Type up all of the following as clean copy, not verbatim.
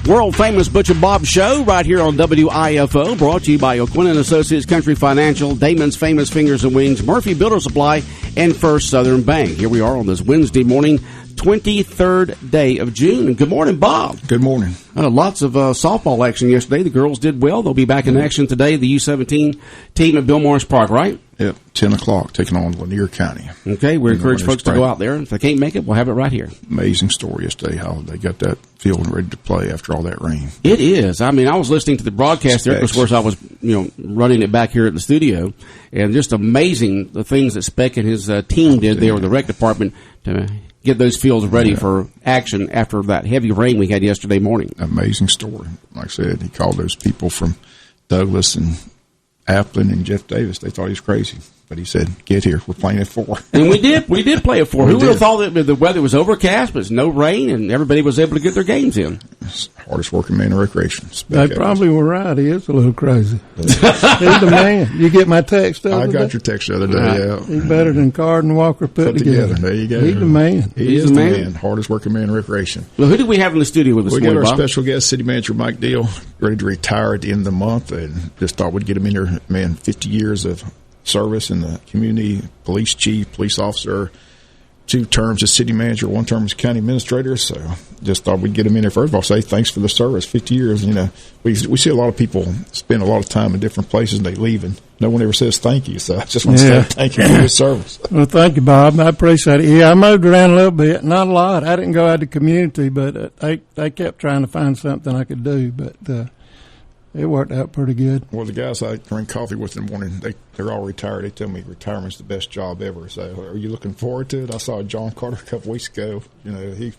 World-famous Butch and Bob Show right here on WIFO, brought to you by O'Quinn & Associates, Country Financial, Damon's Famous Fingers and Wings, Murphy Builder Supply, and First Southern Bank. Here we are on this Wednesday morning, 23rd day of June. And good morning, Bob. Good morning. Lots of softball action yesterday. The girls did well. They'll be back in action today. The U17 team at Bill Morris Park, right? Yep, 10 o'clock, taking on Lanier County. Okay, we encourage folks to go out there. If they can't make it, we'll have it right here. Amazing story yesterday, how they got that field ready to play after all that rain. It is. I mean, I was listening to the broadcast there. Of course, I was running it back here at the studio, and just amazing the things that Speck and his team did there with the rec department to get those fields ready for action after that heavy rain we had yesterday morning. Amazing story. Like I said, he called those people from Douglas and Applin and Jeff Davis. They thought he was crazy. But he said, get here. We're playing at 4. And we did play at 4. Who would have thought that the weather was overcast, but it's no rain, and everybody was able to get their games in? It's the hardest working man in recreation. They probably were right. He is a little crazy. He's the man. You get my text the other day? I got your text the other day, yeah. He's better than Card and Walker put together. There you go. He's the man. He is the man. Hardest working man in recreation. Well, who did we have in the studio with us We morning, got our Bob? special guest, City Manager Mike Deal, ready to retire at the end of the month, and just thought we'd get him in here. Man, 50 years of service in the community, police chief, police officer, 2 terms as city manager, 1 term as county administrator. So just thought we'd get him in here. First of all, say thanks for the service, 50 years. We see a lot of people spend a lot of time in different places and they leave, and no one ever says thank you. So I just want to say thank you for your service. Well, thank you, Bob. I appreciate it. Yeah, I moved around a little bit, not a lot. I didn't go out to community, but they kept trying to find something I could do, but it worked out pretty good. Well, the guys I drink coffee with in the morning, they're all retired. They tell me retirement's the best job ever. So are you looking forward to it? I saw John Carter a couple weeks ago. He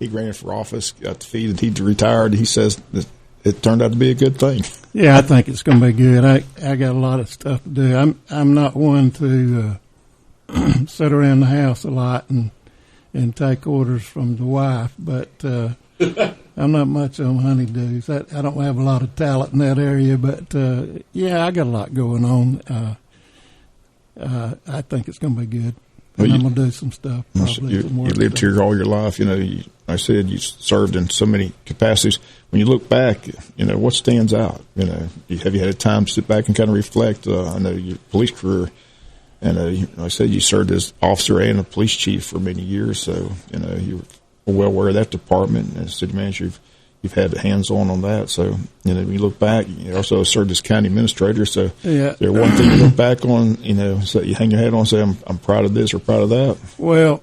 ran for office, got defeated. He retired. He says that it turned out to be a good thing. Yeah, I think it's going to be good. I got a lot of stuff to do. I'm not one to sit around the house a lot and take orders from the wife, but I'm not much on honeydews. I don't have a lot of talent in that area, but I got a lot going on. I think it's going to be good. And I'm going to do some stuff. You lived here all your life. I said you served in so many capacities. When you look back, what stands out? Have you had a time to sit back and kind of reflect? I know your police career, and I said you served as officer and a police chief for many years. So you were well aware of that department. As city manager, you've had hands-on that. So, when you look back, you also served as county administrator. So, is there one thing you look back on, so you hang your head on and say, I'm proud of this or proud of that? Well,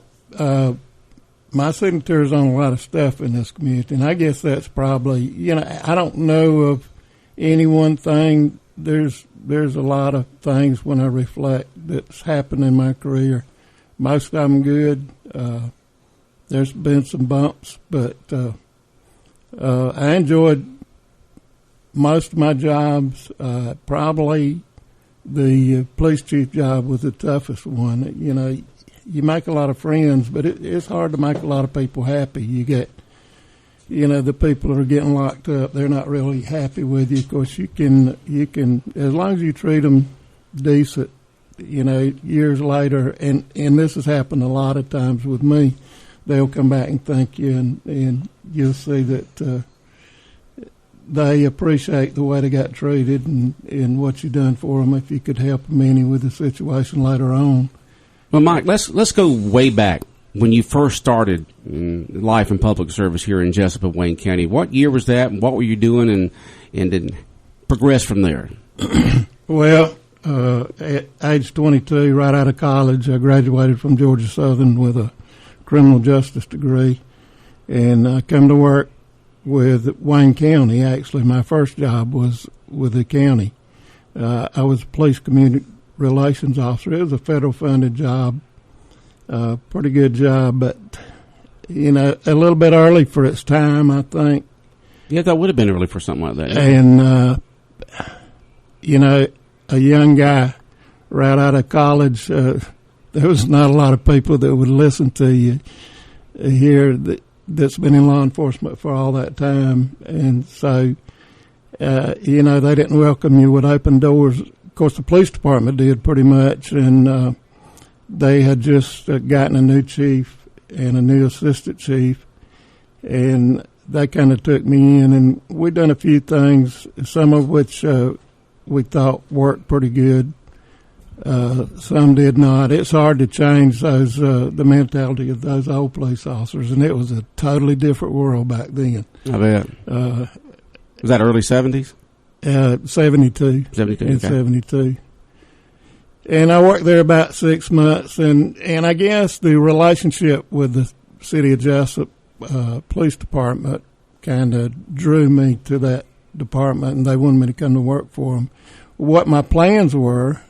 my signature is on a lot of stuff in this community, and I guess that's probably, I don't know of any one thing. There's a lot of things when I reflect that's happened in my career. Most of them good. There's been some bumps, but I enjoyed most of my jobs. Probably the police chief job was the toughest one. You make a lot of friends, but it's hard to make a lot of people happy. You get, the people that are getting locked up, they're not really happy with you. Of course, you can, as long as you treat them decent, years later, and this has happened a lot of times with me, they'll come back and thank you, and you'll see that they appreciate the way they got treated and what you done for them if you could help them any with the situation later on. Well, Mike, let's go way back when you first started life in public service here in Jessup, Wayne County. What year was that, and what were you doing, and then progress from there? Well, at age 22, right out of college, I graduated from Georgia Southern with a criminal justice degree, and I come to work with Wayne County. Actually, my first job was with the county. I was a police community relations officer. It was a federal funded job, pretty good job, but a little bit early for its time, I think. Yeah, that would have been early for something like that. And a young guy right out of college, there was not a lot of people that would listen to you here that's been in law enforcement for all that time. And so, they didn't welcome you with open doors. Of course, the police department did pretty much, and they had just gotten a new chief and a new assistant chief, and they kind of took me in, and we done a few things, some of which we thought worked pretty good. Some did not. It's hard to change those the mentality of those old police officers, and it was a totally different world back then. I bet. Was that early 70s? 72. 72, in okay. 72. And I worked there about 6 months, and I guess the relationship with the City of Jessup Police Department kind of drew me to that department, and they wanted me to come to work for them. What my plans were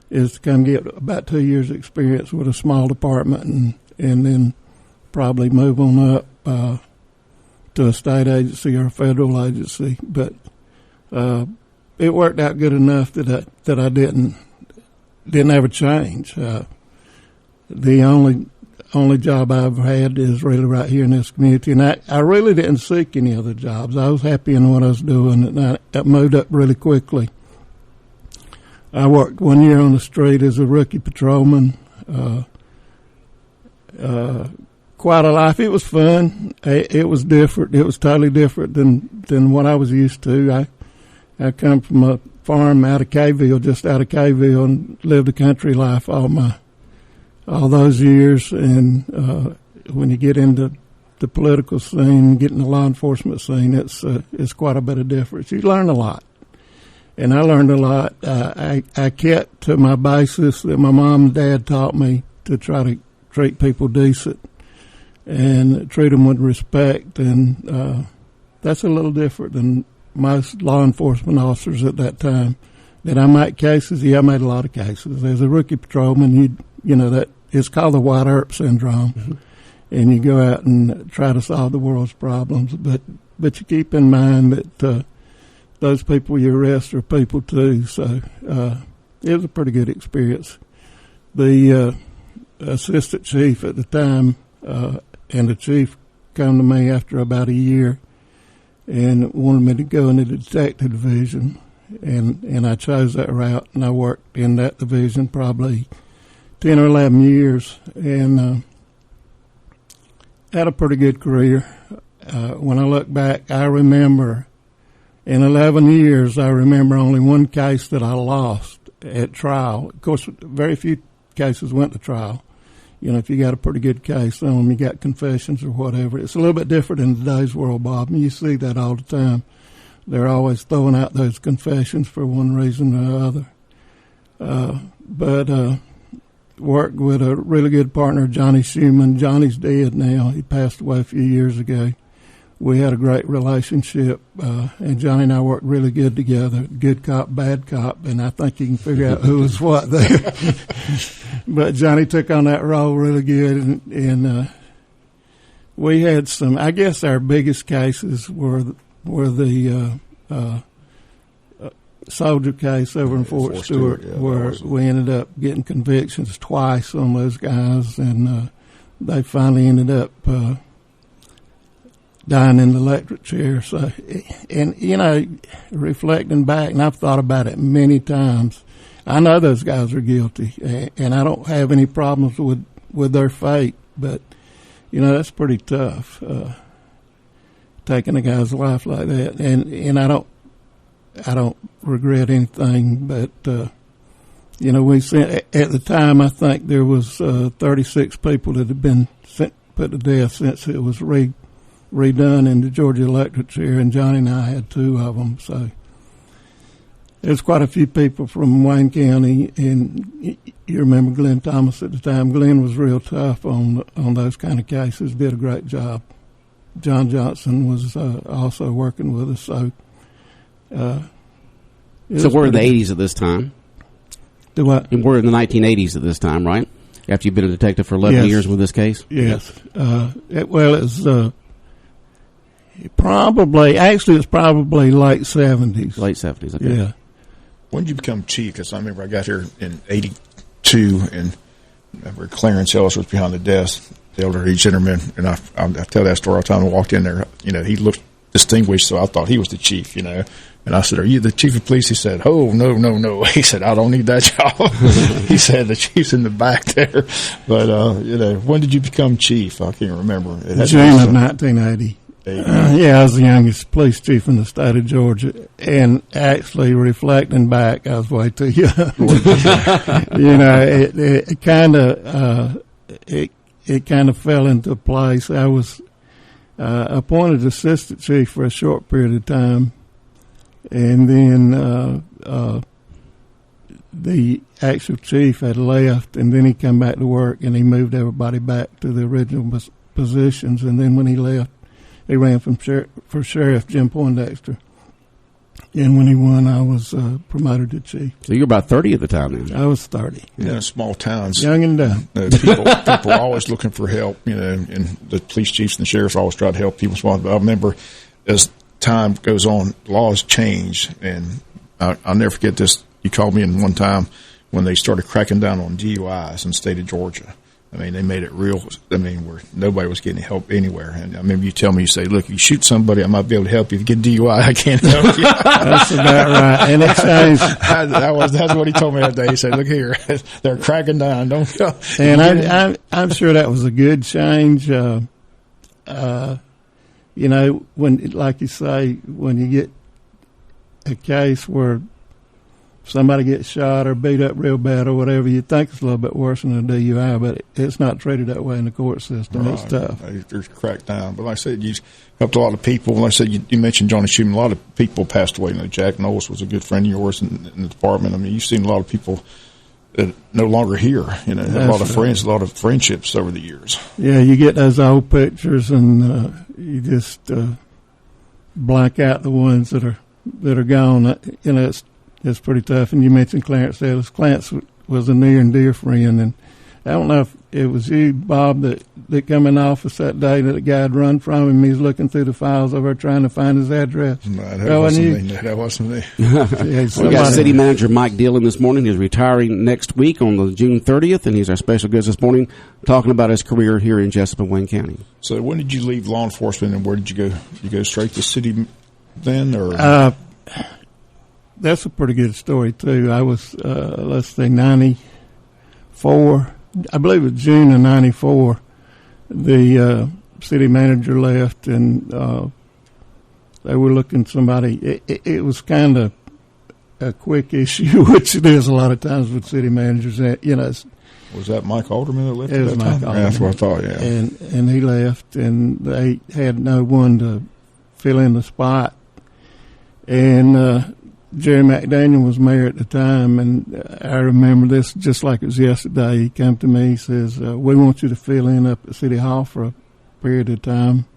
is to come get about 2 years' experience with a small department, and then probably move on up to a state agency or a federal agency. But it worked out good enough that I didn't ever change. The only job I ever had is really right here in this community, and I really didn't seek any other jobs. I was happy in what I was doing, and I moved up really quickly. I worked 1 year on the street as a rookie patrolman. Quite a life. It was fun. It was different. It was totally different than what I was used to. I come from a farm out of Kayville, just out of Kayville, and lived a country life all those years. And when you get into the political scene, get in the law enforcement scene, it's quite a bit of difference. You learn a lot. And I learned a lot. I kept to my basis that my mom and dad taught me to try to treat people decent and treat them with respect. And that's a little different than most law enforcement officers at that time. Did I make cases? Yeah, I made a lot of cases. As a rookie patrolman, you know that it's called the white earp syndrome. Mm-hmm. And you go out and try to solve the world's problems. But you keep in mind that those people you arrest are people too. So it was a pretty good experience. The assistant chief at the time and the chief come to me after about a year and wanted me to go into the detective division, and I chose that route, and I worked in that division probably 10 or 11 years, and had a pretty good career. When I look back, I remember in 11 years, I remember only one case that I lost at trial. Of course, very few cases went to trial. You know, if you got a pretty good case on them, you got confessions or whatever. It's a little bit different in today's world, Bob, and you see that all the time. They're always throwing out those confessions for one reason or other. But worked with a really good partner, Johnny Schumann. Johnny's dead now. He passed away a few years ago. We had a great relationship, and Johnny and I worked really good together. Good cop, bad cop, and I think you can figure out who was what there. But Johnny took on that role really good, and we had some. I guess our biggest cases were the soldier case over in Fort Stewart, where we ended up getting convictions twice on those guys, and they finally ended up dying in the electric chair. So, and you know, reflecting back, and I've thought about it many times, I know those guys are guilty, and I don't have any problems with their fate, but you know, that's pretty tough, taking a guy's life like that, and I don't regret anything, but you know, we sent, at the time, I think there was 36 people that had been put to death since it was redone in the Georgia electric chair, and Johnny and I had 2 of them. So there's quite a few people from Wayne County, and you remember Glenn Thomas at the time. Glenn was real tough on those kind of cases, did a great job. John Johnson was also working with us. So we're in the 80s at this time. Do what? And we're in the 1980s at this time, right? After you've been a detective for 11 years with this case? Yes. It was probably late 70s. Late 70s, okay. Yeah. When did you become chief? Because I remember I got here in 82, and I remember Clarence Ellis was behind the desk, the elderly gentleman, and I tell that story all the time. I walked in there, you know, he looked distinguished, so I thought he was the chief, you know. And I said, "Are you the chief of police?" He said, "Oh, no." He said, "I don't need that job." He said, "The chief's in the back there." But, you know, when did you become chief? I can't remember. June of 1980. Yeah, I was the youngest police chief in the state of Georgia, and actually reflecting back, I was way too young. It kind of fell into place. I was appointed assistant chief for a short period of time, and then the actual chief had left, and then he come back to work, and he moved everybody back to the original positions. And then when he left, he ran for sheriff, Jim Poindexter. And when he won, I was promoted to chief. So you were about 30 at the time then? I was 30. Yeah, small towns. Young and dumb. People are always looking for help, and the police chiefs and the sheriffs always try to help people. But I remember as time goes on, laws change, and I'll never forget this. You called me in one time when they started cracking down on DUIs in the state of Georgia. I mean, they made it real. I mean, where nobody was getting help anywhere. And I remember you tell me, you say, "Look, if you shoot somebody, I might be able to help you. If you get DUI, I can't help you." That's about right. And it changed. That's what he told me that day. He said, "Look here, they're cracking down. Don't go." And I'm sure that was a good change. When, like you say, when you get a case where somebody gets shot or beat up real bad or whatever, you think it's a little bit worse than a DUI, but it's not treated that way in the court system. Right. It's tough. There's cracked down. But like I said, you helped a lot of people. Like I said, you mentioned Johnny Schumann. A lot of people passed away. Jack Knowles was a good friend of yours in the department. I mean, you've seen a lot of people that are no longer here. A lot of friends, a lot of friendships over the years. Yeah, you get those old pictures, and you just blank out the ones that are gone. It's pretty tough. And you mentioned Clarence Ellis. Clarence was a near and dear friend, and I don't know if it was you, Bob, that come in office that day that a guy had run from him. He was looking through the files over trying to find his address. No, that wasn't me. Yeah, we got City Manager Mike Dillon this morning. He's retiring next week on the June 30th, and he's our special guest this morning talking about his career here in Jessup and Wayne County. So when did you leave law enforcement, and where did you go? Did you go straight to city then, or? That's a pretty good story, too. I was, 94. I believe it was June of 94. The city manager left, and they were looking somebody. It was kind of a quick issue, which it is a lot of times with city managers. Was that Mike Alderman that left? It was Mike Alderman. That's what I thought, yeah. And he left, and they had no one to fill in the spot. And Jerry McDaniel was mayor at the time, and I remember this just like it was yesterday. He came to me, he says, "We want you to fill in up at City Hall for a period of time."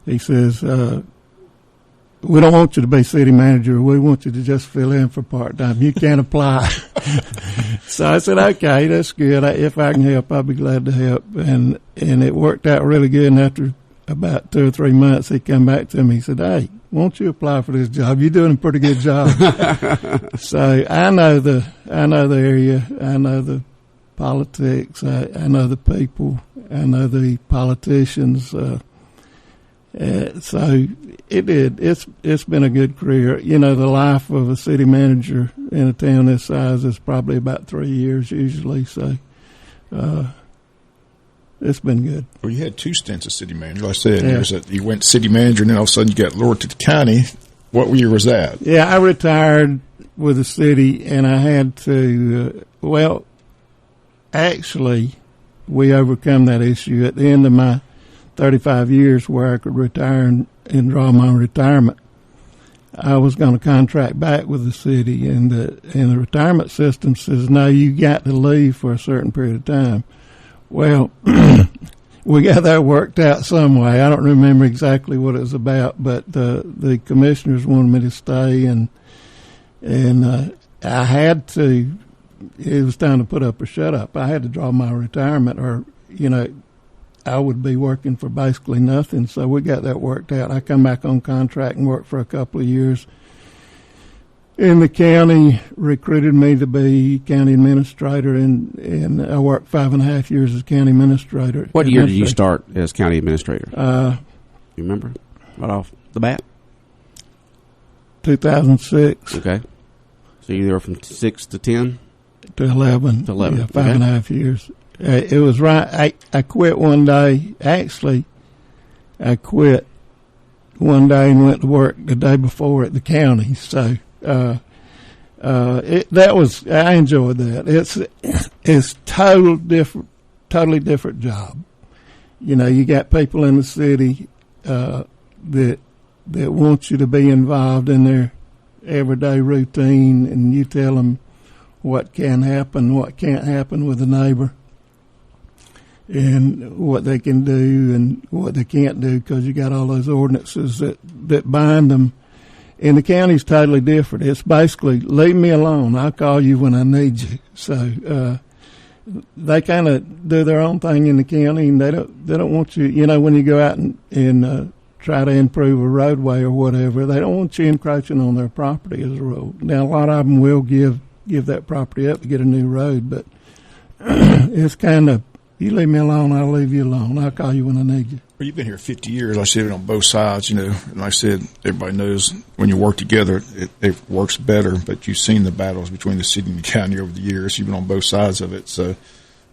He says, "We don't want you to be city manager. We want you to just fill in for part-time. You can't apply." So I said, "Okay, that's good. If I can help, I'll be glad to help." And it worked out really good, and after about 2 or 3 months, he came back to me. He said, "Hey, won't you apply for this job? You're doing a pretty good job." So I know the area. I know the politics. I know the people. I know the politicians. So it did. It's been a good career. The life of a city manager in a town this size is probably about 3 years usually. So. It's been good. Well, you had 2 stints as city manager. Like I said, you went city manager, and then all of a sudden you got lured to the county. What year was that? Yeah, I retired with the city, and I had to, actually, we overcome that issue. At the end of my 35 years where I could retire and draw my retirement, I was going to contract back with the city, and the retirement system says, no, you got to leave for a certain period of time. Well, we got that worked out some way. I don't remember exactly what it was about, but the commissioners wanted me to stay, and I had to. It was time to put up or shut up. I had to draw my retirement, or I would be working for basically nothing. So we got that worked out. I come back on contract and worked for a couple of years. And the county recruited me to be county administrator, and I worked 5.5 years as county administrator. What year did you start as county administrator? You remember? Right off the bat? 2006. Okay. So you were from 6 to 10? To 11. To 11. Yeah, 5.5 years. It was right. I quit one day. Actually, I quit one day and went to work the day before at the county. So I enjoyed that. It's totally different job. You know, you got people in the city that want you to be involved in their everyday routine, and you tell them what can happen, what can't happen with a neighbor, and what they can do and what they can't do, because you got all those ordinances that bind them. And the county's totally different. It's basically, leave me alone. I'll call you when I need you. So they kind of do their own thing in the county, and they don't want you. You know, when you go out and try to improve a roadway or whatever, they don't want you encroaching on their property as a rule. Now, a lot of them will give that property up to get a new road, but it's kind of, you leave me alone, I'll leave you alone. I'll call you when I need you. Well, you've been here 50 years. I said it on both sides, you know. And like I said, everybody knows when you work together, it works better. But you've seen the battles between the city and the county over the years. You've been on both sides of it. So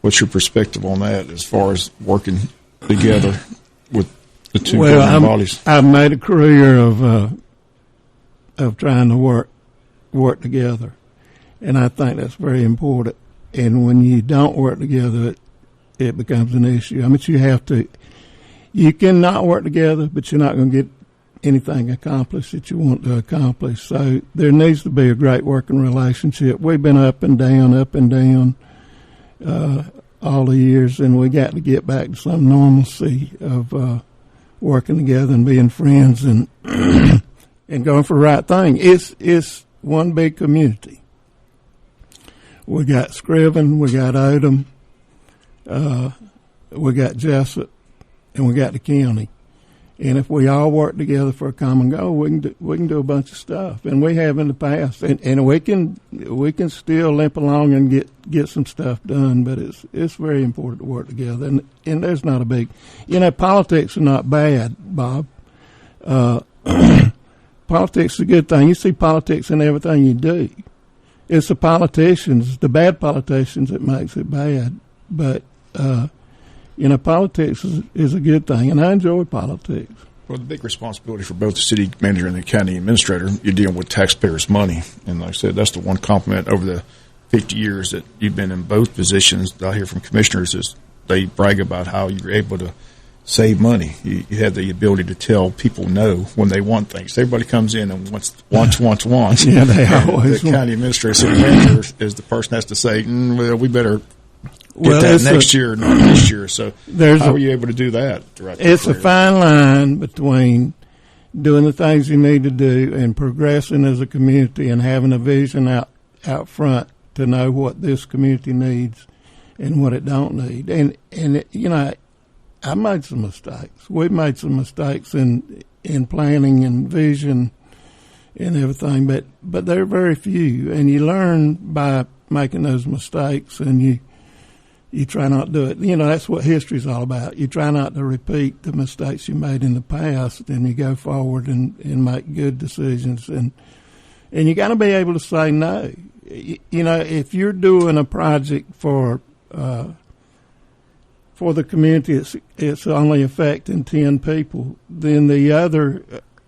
what's your perspective on that as far as working together with the two governing bodies? I've made a career of trying to work together. And I think that's very important. And when you don't work together, it becomes an issue. I mean, you cannot work together, but you're not going to get anything accomplished that you want to accomplish. So there needs to be a great working relationship. We've been up and down all the years, and we got to get back to some normalcy of working together and being friends and and going for the right thing. It's one big community. We got Scriven, we got Odom, we got Jessup, and we got the county. And if we all work together for a common goal, we can do a bunch of stuff, and we have in the past, and we can still limp along and get some stuff done. But it's very important to work together, and there's not a big, you know, politics are not bad, Bob. Politics is a good thing. You see politics in everything you do. It's the politicians, the bad politicians, that makes it bad. But, you know, politics is a good thing, and I enjoy politics. Well, the big responsibility for both the city manager and the county administrator, you're dealing with taxpayers' money. And like I said, that's the one compliment over the 50 years that you've been in both positions that I hear from commissioners is they brag about how you're able to save money. You have the ability to tell people no when they want things. Everybody comes in and wants. Yeah, they always the county administrator, city manager, is the person that has to say, well, we better get that next year, not this year. So how were you able to do that? It's a fine line between doing the things you need to do and progressing as a community and having a vision out front to know what this community needs and what it don't need. And you know, I made some mistakes. We've made some mistakes in planning and vision and everything, but they're very few. And you learn by making those mistakes, and you try not to do it. You know, that's what history's all about. You try not to repeat the mistakes you made in the past, and you go forward and make good decisions. And you got to be able to say no. You know, if you're doing a project for the community, it's only affecting 10 people, then the other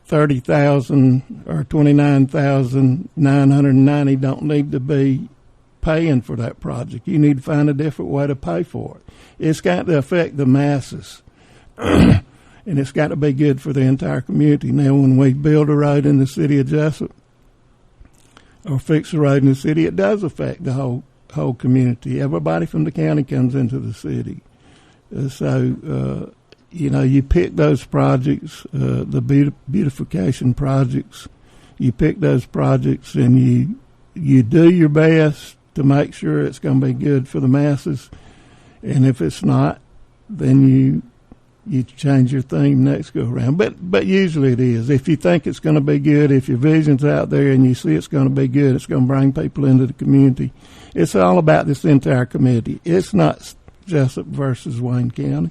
30,000 or 29,990 don't need to be paying for that project. You need to find a different way to pay for it. It's got to affect the masses, and it's got to be good for the entire community. Now, when we build a road in the city of Jessup or fix a road in the city, it does affect the whole community. Everybody from the county comes into the city. So, you know, you pick those projects, the beautification projects, you pick those projects and you do your best to make sure it's going to be good for the masses. And if it's not, then you change your theme next go around. But usually it is. If you think it's going to be good, if your vision's out there and you see it's going to be good, it's going to bring people into the community. It's all about this entire community. It's not Jessup versus Wayne County.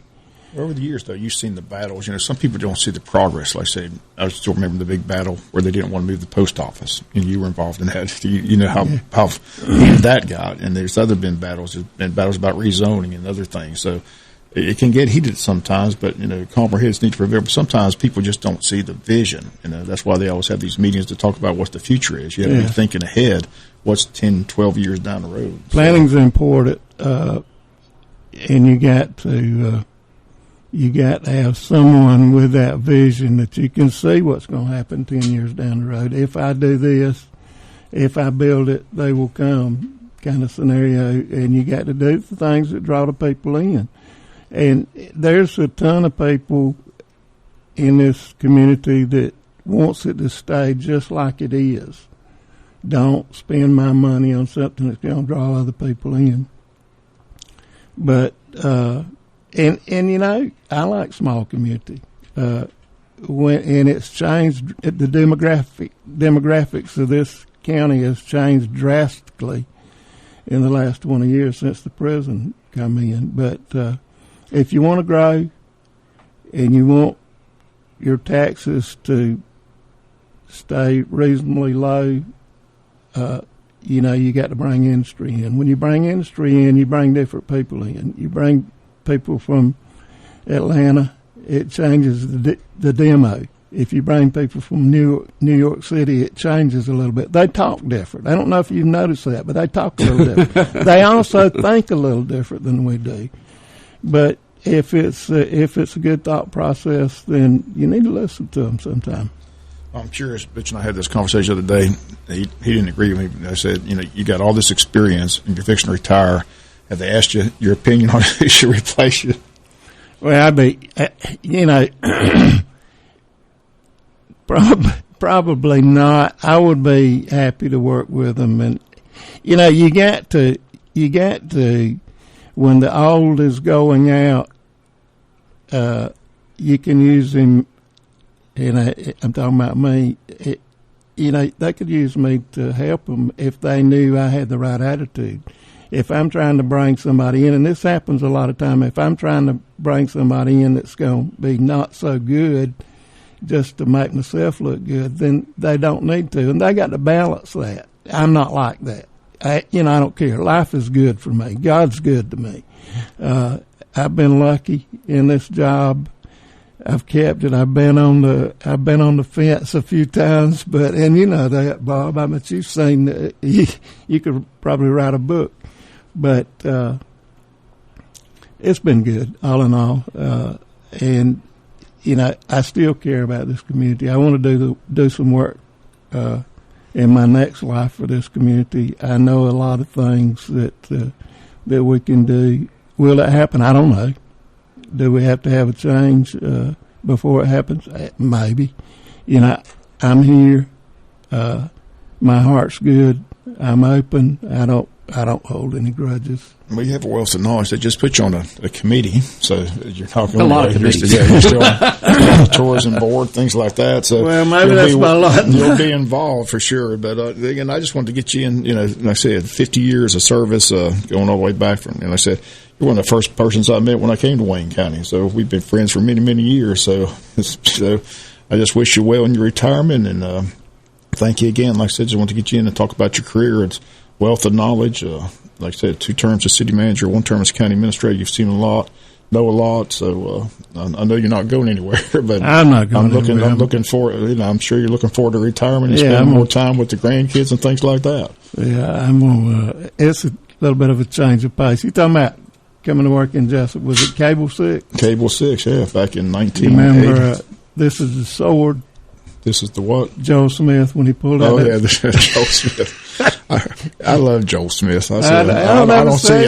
Over the years, though, you've seen the battles. You know, some people don't see the progress. Like I said, I still remember the big battle where they didn't want to move the post office, and you were involved in that. You know how heated that got. And there's been battles. There's been battles about rezoning and other things. So it can get heated sometimes, but, calmer heads need to prevail. But sometimes people just don't see the vision. That's why they always have these meetings to talk about what the future is. You have to be thinking ahead. What's 10, 12 years down the road? Planning's important, and you got to have someone with that vision that you can see what's going to happen 10 years down the road. If I do this, if I build it, they will come kind of scenario, and you got to do the things that draw the people in. And there's a ton of people in this community that wants it to stay just like it is. Don't spend my money on something that's going to draw other people in. But, and I like small community. And it's changed, the demographics of this county has changed drastically in the last 20 years since the prison come in. But if you want to grow and you want your taxes to stay reasonably low, you got to bring industry in. When you bring industry in, you bring different people in. You bring people from Atlanta, it changes the demo. If you bring people from New York City, it changes a little bit. They talk different. I don't know if you've noticed that, but they talk a little different. They also think a little different than we do. But if it's a good thought process, then you need to listen to them sometime. I'm curious. Butch and I had this conversation the other day. He didn't agree with me. I said, you got all this experience and you're fixing to retire. Have they asked you your opinion on who should replace you? Well, probably not. I would be happy to work with them, and you got to when the old is going out, you can use him. I'm talking about me. They could use me to help them if they knew I had the right attitude. If I'm trying to bring somebody in, and this happens a lot of time, if I'm trying to bring somebody in that's going to be not so good just to make myself look good, then they don't need to. And they got to balance that. I'm not like that. I don't care. Life is good for me. God's good to me. I've been lucky in this job. I've kept it. I've been on the fence a few times, but you know that, Bob. I mean, you've seen you could probably write a book, but it's been good all in all. And I still care about this community. I want to do some work in my next life for this community. I know a lot of things that we can do. Will it happen? I don't know. Do we have to have a change before it happens? Maybe. I'm here. My heart's good. I'm open. I don't hold any grudges. Well, you have a wealth of knowledge. They just put you on a committee, so you're talking a lot of committees. You're still on the tourism board, things like that. So well, maybe that's my lot. You'll be involved for sure. But again, I just wanted to get you in. Like I said, 50 years of service, going all the way back from. And I said, you're one of the first persons I met when I came to Wayne County. So we've been friends for many, many years. So I just wish you well in your retirement, and thank you again. Like I said, just want to get you in and talk about your career. It's wealth of knowledge. Like I said, 2 terms as city manager, 1 term as county administrator. You've seen a lot, know a lot. So I know you're not going anywhere, but I'm not going anywhere. I'm looking forward. I'm sure you're looking forward to retirement and spending more time with the grandkids and things like that. Yeah, it's a little bit of a change of pace. You talking about coming to work in Jessup? Was it Cable 6? Cable 6, yeah, back in 1980. Remember, this is the sword. This is the what? Joel Smith when he pulled out. Oh yeah, Joel Smith. I love Joel Smith. I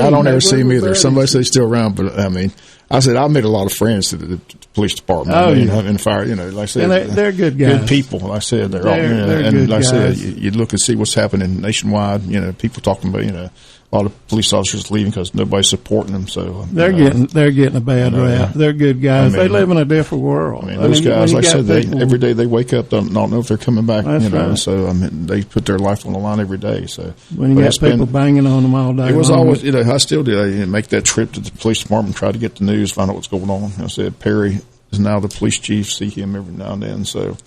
don't ever see him either. Somebody says he's still around, but I mean, I said I made a lot of friends to the police department. And fire. Like I said, and they're good guys. Good people. Like I said, they're all. They're and good like I guys. said, you look and see what's happening nationwide. People talking about a lot of police officers leaving because nobody's supporting them. So they're getting a bad rap. They're good guys. They live in a different world. Those guys, like I said, every day they wake up, don't know if they're coming back. That's right. So they put their life on the line every day. So when you got people banging on them all day, it was always. I still do. I make that trip to the police department, try to get the news, find out what's going on. I said Perry is now the police chief. See him every now and then. So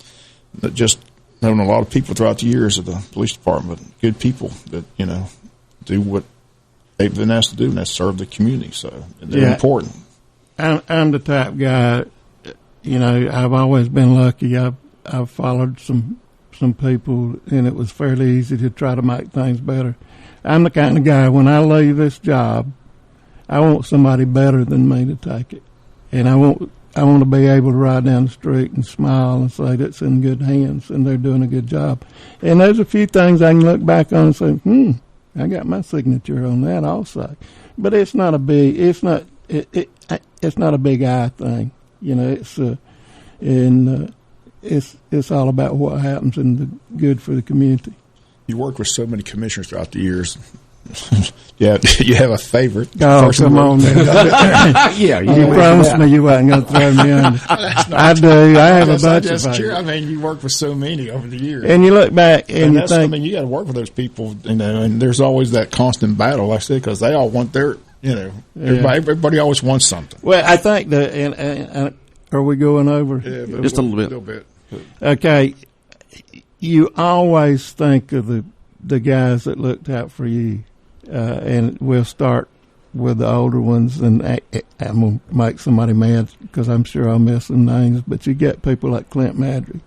just knowing a lot of people throughout the years of the police department, good people that do what they've been asked to do, and that's serve the community. So they're important. I'm the type guy. I've always been lucky. I've followed some people, and it was fairly easy to try to make things better. I'm the kind of guy, when I leave this job, I want somebody better than me to take it. And I want to be able to ride down the street and smile and say that's in good hands and they're doing a good job. And there's a few things I can look back on and say, I got my signature on that also. But it's not a big eye thing. It's all about what happens and the good for the community. You work with so many commissioners throughout the years. Yeah, you have a favorite. Oh, come on, man. Yeah, you promised me you wasn't going to throw me under. I do. I have a bunch of favorites. I mean, you work with so many over the years. And you look back and you think, you got to work with those people, and there's always that constant battle, like I said, because they all want their, everybody always wants something. Well, I think that, and are we going over? Yeah, just a little bit. Okay. You always think of the guys that looked out for you, and we'll start with the older ones, and I'm going to make somebody mad because I'm sure I'll miss some names, but you get people like Clint Madry.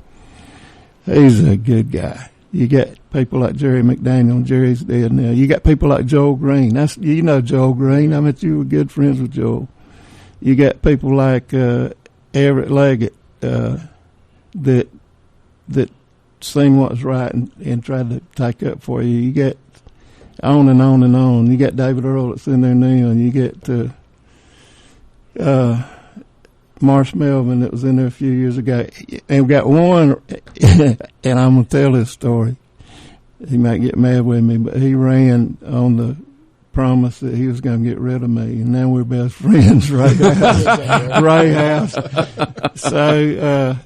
He's a good guy. You get people like Jerry McDaniel. Jerry's dead now. You got people like Joel Green. Joel Green. I mean, you were good friends with Joel. You got people like Everett Leggett that seen what was right and tried to take up for you. You get on and on and on. You got David Earl that's in there now, and you get Marsh Melvin that was in there a few years ago. And we got one, and I'm going to tell this story. He might get mad with me, but he ran on the promise that he was going to get rid of me, and now we're best friends. Ray House. So,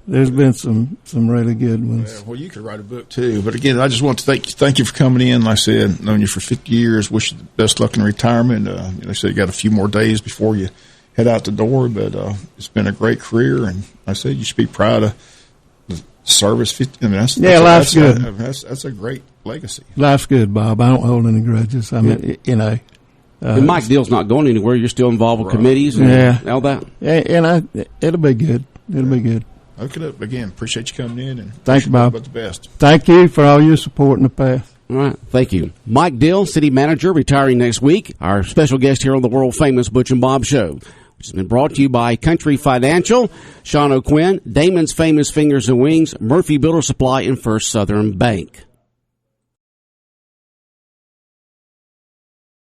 there's been some really good ones. Yeah, well, you could write a book too. But again, I just want to thank you for coming in. Like I said, known you for 50 years. Wish you the best luck in retirement. Like I said, you got a few more days before you head out the door. But it's been a great career, and like I said, you should be proud of the service. 50. I mean, life's good. That's a great legacy. Life's good, Bob. I don't hold any grudges. I mean, and Mike Dill's not going anywhere. You're still involved with committees and all that. And it'll be good. It'll be good. Okay, again, appreciate you coming in, and thank you, Bob. About the best. Thank you for all your support in the past. All right, thank you. Mike Dill, city manager, retiring next week. Our special guest here on the world famous Butch and Bob Show, which has been brought to you by Country Financial, Sean O'Quinn, Damon's Famous Fingers and Wings, Murphy Builder Supply, and First Southern Bank.